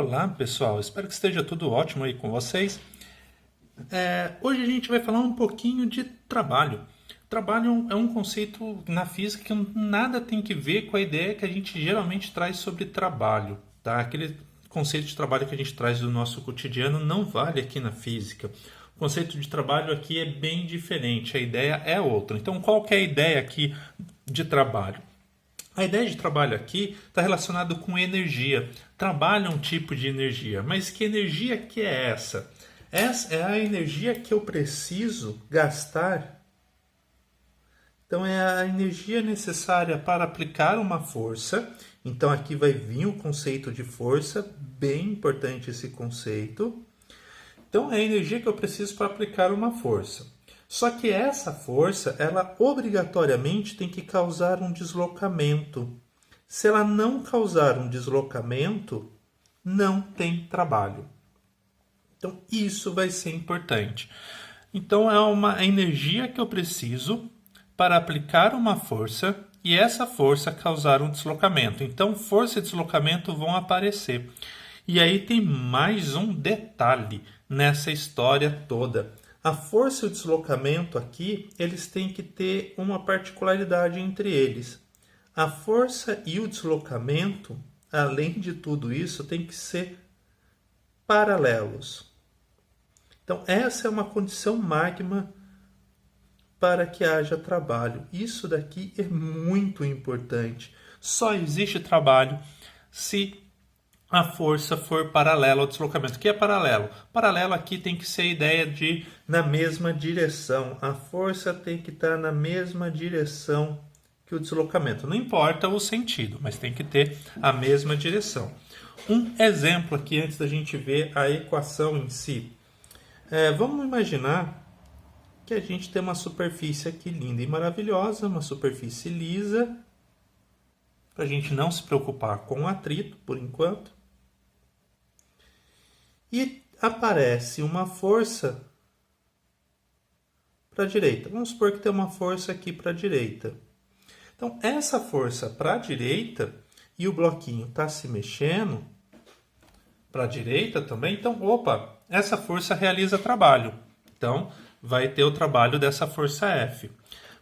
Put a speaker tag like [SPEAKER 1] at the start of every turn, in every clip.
[SPEAKER 1] Olá, pessoal. Espero que esteja tudo ótimo aí com vocês. Hoje a gente vai falar um pouquinho de trabalho. Trabalho é um conceito na física que nada tem que ver com a ideia que a gente geralmente traz sobre trabalho, tá? Aquele conceito de trabalho que a gente traz do nosso cotidiano não vale aqui na física. O conceito de trabalho aqui é bem diferente, a ideia é outra. Então, qual que é a ideia aqui de trabalho? A ideia de trabalho aqui está relacionada com energia. Trabalho é um tipo de energia, mas que energia que é essa? Essa é a energia que eu preciso gastar. Então é a energia necessária para aplicar uma força. Então aqui vai vir o conceito de força, bem importante esse conceito. Então é a energia que eu preciso para aplicar uma força. Só que essa força, ela obrigatoriamente tem que causar um deslocamento. Se ela não causar um deslocamento, não tem trabalho. Então, isso vai ser importante. Então, é uma energia que eu preciso para aplicar uma força e essa força causar um deslocamento. Então, força e deslocamento vão aparecer. E aí tem mais um detalhe nessa história toda. A força e o deslocamento aqui, eles têm que ter uma particularidade entre eles. A força e o deslocamento, além de tudo isso, tem que ser paralelos. Então, essa é uma condição máxima para que haja trabalho. Isso daqui é muito importante. Só existe trabalho se a força for paralela ao deslocamento. O que é paralelo? Paralelo aqui tem que ser a ideia de na mesma direção. A força tem que estar na mesma direção que o deslocamento. Não importa o sentido, mas tem que ter a mesma direção. Um exemplo aqui antes da gente ver a equação em si. Vamos imaginar que a gente tem uma superfície aqui linda e maravilhosa, uma superfície lisa, para a gente não se preocupar com o atrito por enquanto. E aparece uma força para a direita. Vamos supor que tem uma força aqui para a direita. Então, essa força para a direita, e o bloquinho está se mexendo para a direita também. Então, essa força realiza trabalho. Então, vai ter o trabalho dessa força F.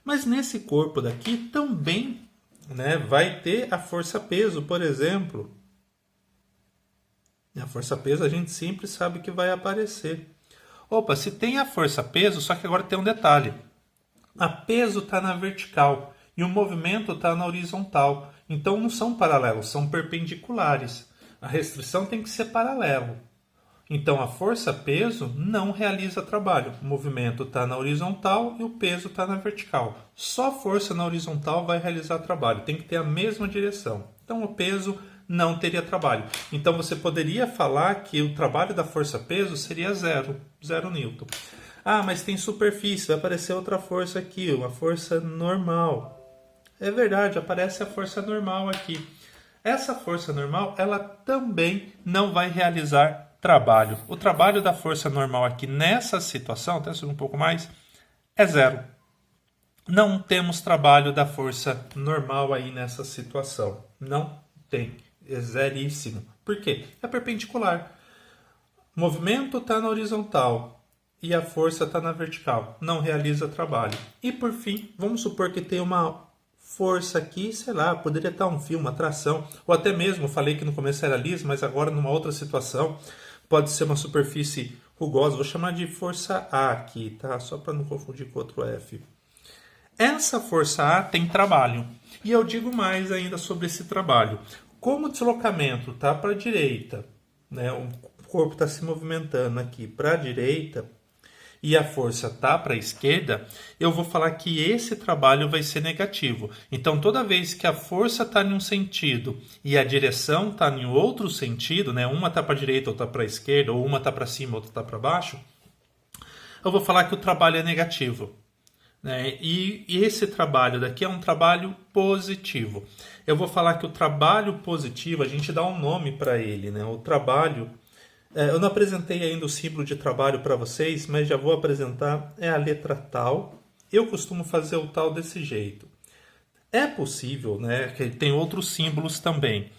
[SPEAKER 1] Mas nesse corpo daqui também, vai ter a força peso, por exemplo. A força peso a gente sempre sabe que vai aparecer. Se tem a força peso, só que agora tem um detalhe. A peso está na vertical e o movimento está na horizontal. Então não são paralelos, são perpendiculares. A restrição tem que ser paralelo. Então a força peso não realiza trabalho. O movimento está na horizontal e o peso está na vertical. Só a força na horizontal vai realizar trabalho. Tem que ter a mesma direção. Então o peso não teria trabalho. Então você poderia falar que o trabalho da força-peso seria zero newton. Mas tem superfície, vai aparecer outra força aqui, uma força normal. É verdade, aparece a força normal aqui. Essa força normal, ela também não vai realizar trabalho. O trabalho da força normal aqui nessa situação, até subir um pouco mais, é zero. Não temos trabalho da força normal aí nessa situação. Não tem. É zeríssimo. Por quê? É perpendicular. O movimento está na horizontal e a força está na vertical. Não realiza trabalho. E por fim, vamos supor que tem uma força aqui, sei lá, poderia estar um fio, uma tração, ou até mesmo, eu falei que no começo era liso, mas agora numa outra situação, pode ser uma superfície rugosa, vou chamar de força A aqui, tá? Só para não confundir com outro F. Essa força A tem trabalho. E eu digo mais ainda sobre esse trabalho. Como o deslocamento está para a direita, o corpo está se movimentando aqui para a direita e a força está para a esquerda, eu vou falar que esse trabalho vai ser negativo. Então, toda vez que a força está em um sentido e a direção está em outro sentido, uma está para a direita, outra para a esquerda, ou uma está para cima, outra está para baixo, eu vou falar que o trabalho é negativo. E esse trabalho daqui é um trabalho positivo. Eu vou falar que o trabalho positivo, a gente dá um nome para ele. O trabalho, eu não apresentei ainda o símbolo de trabalho para vocês, mas já vou apresentar, é a letra tal. Eu costumo fazer o tal desse jeito. É possível, que tem outros símbolos também.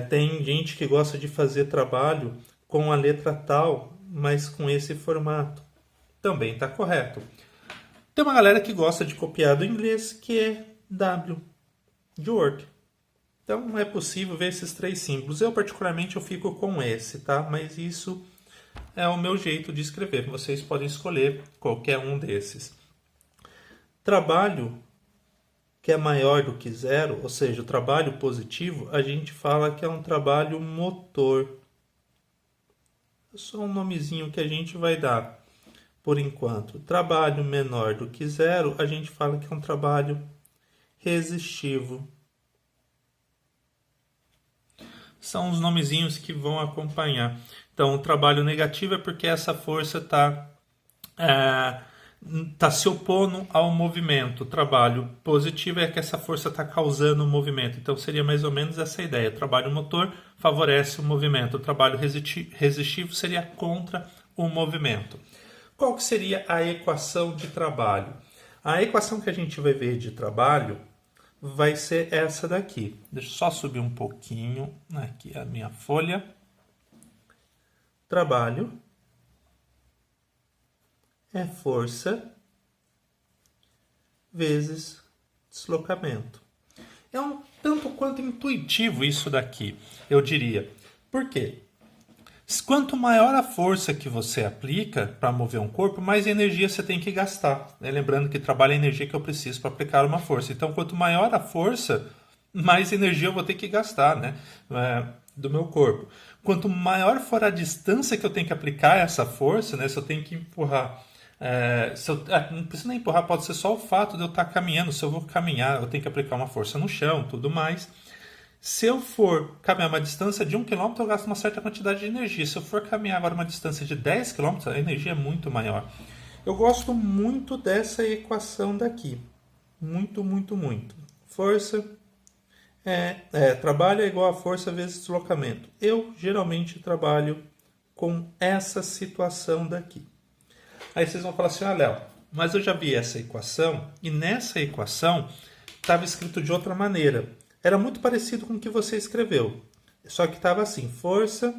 [SPEAKER 1] Tem gente que gosta de fazer trabalho com a letra tal, mas com esse formato. Também está correto. Tem uma galera que gosta de copiar do inglês, que é W, de Word. Então é possível ver esses 3 símbolos. Eu particularmente eu fico com esse, tá? Mas isso é o meu jeito de escrever. Vocês podem escolher qualquer um desses. Trabalho que é maior do que zero, ou seja, o trabalho positivo, a gente fala que é um trabalho motor. É só um nomezinho que a gente vai dar por enquanto. Trabalho menor do que zero, a gente fala que é um trabalho resistivo. São os nomezinhos que vão acompanhar. Então, o trabalho negativo é porque essa força está se opondo ao movimento. O trabalho positivo é que essa força está causando o movimento. Então, seria mais ou menos essa ideia. O trabalho motor favorece o movimento. O trabalho resistivo seria contra o movimento. Qual que seria a equação de trabalho? A equação que a gente vai ver de trabalho vai ser essa daqui. Deixa eu só subir um pouquinho aqui a minha folha. Trabalho é força vezes deslocamento. É um tanto quanto intuitivo isso daqui, eu diria. Por quê? Quanto maior a força que você aplica para mover um corpo, mais energia você tem que gastar. Lembrando que trabalho é a energia que eu preciso para aplicar uma força. Então, quanto maior a força, mais energia eu vou ter que gastar, né, do meu corpo. Quanto maior for a distância que eu tenho que aplicar essa força, né, se eu tenho que empurrar, não precisa nem empurrar, pode ser só o fato de eu estar caminhando. Se eu vou caminhar, eu tenho que aplicar uma força no chão, tudo mais. Se eu for caminhar uma distância de 1 km, eu gasto uma certa quantidade de energia. Se eu for caminhar agora uma distância de 10 km, a energia é muito maior. Eu gosto muito dessa equação daqui. Muito, muito, muito. Força trabalho é igual a força vezes deslocamento. Eu geralmente trabalho com essa situação daqui. Aí vocês vão falar assim, Léo, mas eu já vi essa equação e nessa equação estava escrito de outra maneira. Era muito parecido com o que você escreveu. Só que estava assim, força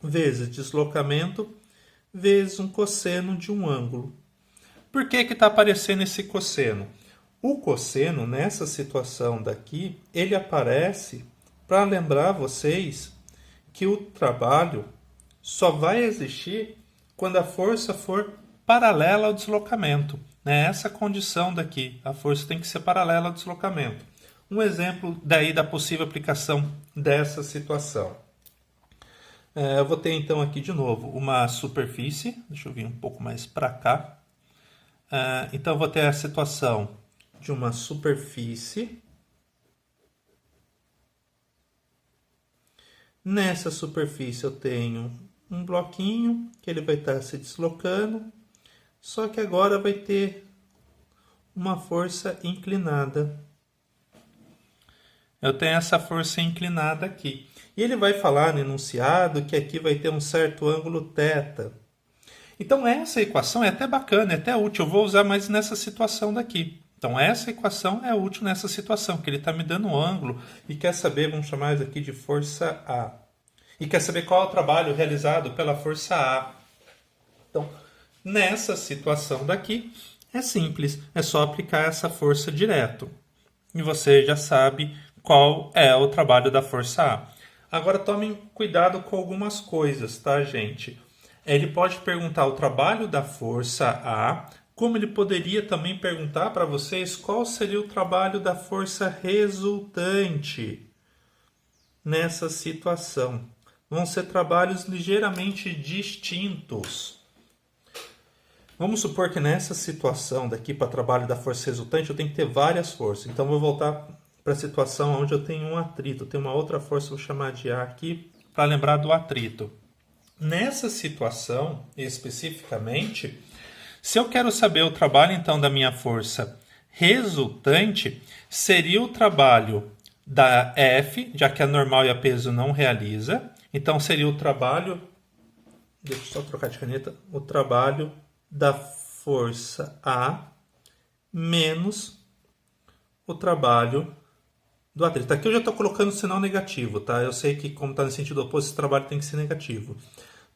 [SPEAKER 1] vezes deslocamento vezes um cosseno de um ângulo. Por que está aparecendo esse cosseno? O cosseno, nessa situação daqui, ele aparece para lembrar vocês que o trabalho só vai existir quando a força for paralela ao deslocamento. É essa condição daqui, a força tem que ser paralela ao deslocamento. Um exemplo daí da possível aplicação dessa situação. Eu vou ter então aqui de novo uma superfície, deixa eu vir um pouco mais para cá. Então eu vou ter a situação de uma superfície. Nessa superfície eu tenho um bloquinho que ele vai estar se deslocando, só que agora vai ter uma força inclinada. Eu tenho essa força inclinada aqui. E ele vai falar no enunciado que aqui vai ter um certo ângulo θ. Então essa equação é até bacana, é até útil. Eu vou usar mais nessa situação daqui. Então essa equação é útil nessa situação, que ele está me dando um ângulo e quer saber, vamos chamar isso aqui de força A. E quer saber qual é o trabalho realizado pela força A. Então, nessa situação daqui, é simples, é só aplicar essa força direto. E você já sabe qual é o trabalho da força A. Agora tomem cuidado com algumas coisas, tá, gente? Ele pode perguntar o trabalho da força A, como ele poderia também perguntar para vocês qual seria o trabalho da força resultante nessa situação. Vão ser trabalhos ligeiramente distintos. Vamos supor que nessa situação daqui, para trabalho da força resultante, eu tenho que ter várias forças. Então, vou voltar para a situação onde eu tenho um atrito. Tem uma outra força, vou chamar de A aqui, para lembrar do atrito. Nessa situação, especificamente, se eu quero saber o trabalho, então, da minha força resultante, seria o trabalho da F, já que a normal e a peso não realiza. Então, seria o trabalho... Deixa eu só trocar de caneta. O trabalho da força A menos o trabalho do atrito. Aqui eu já estou colocando sinal negativo, tá? Eu sei que como está no sentido oposto, esse trabalho tem que ser negativo.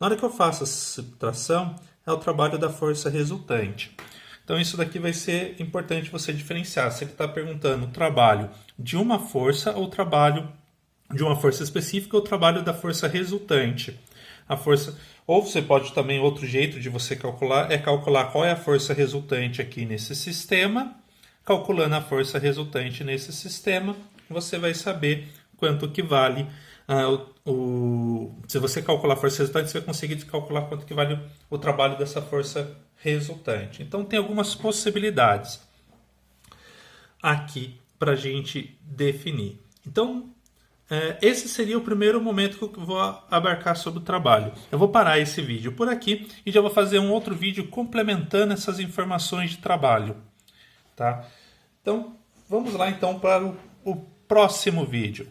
[SPEAKER 1] Na hora que eu faço a subtração, é o trabalho da força resultante. Então isso daqui vai ser importante você diferenciar. Você está perguntando o trabalho de uma força ou trabalho de uma força específica ou trabalho da força resultante. A força, ou você pode também, outro jeito de você calcular é calcular qual é a força resultante aqui nesse sistema. Calculando a força resultante nesse sistema, você vai saber quanto que vale se você calcular a força resultante, você vai conseguir calcular quanto que vale o trabalho dessa força resultante. Então tem algumas possibilidades aqui para a gente definir. Então esse seria o primeiro momento que eu vou abarcar sobre o trabalho. Eu vou parar esse vídeo por aqui e já vou fazer um outro vídeo complementando essas informações de trabalho. Tá? Então, vamos lá então para o próximo vídeo.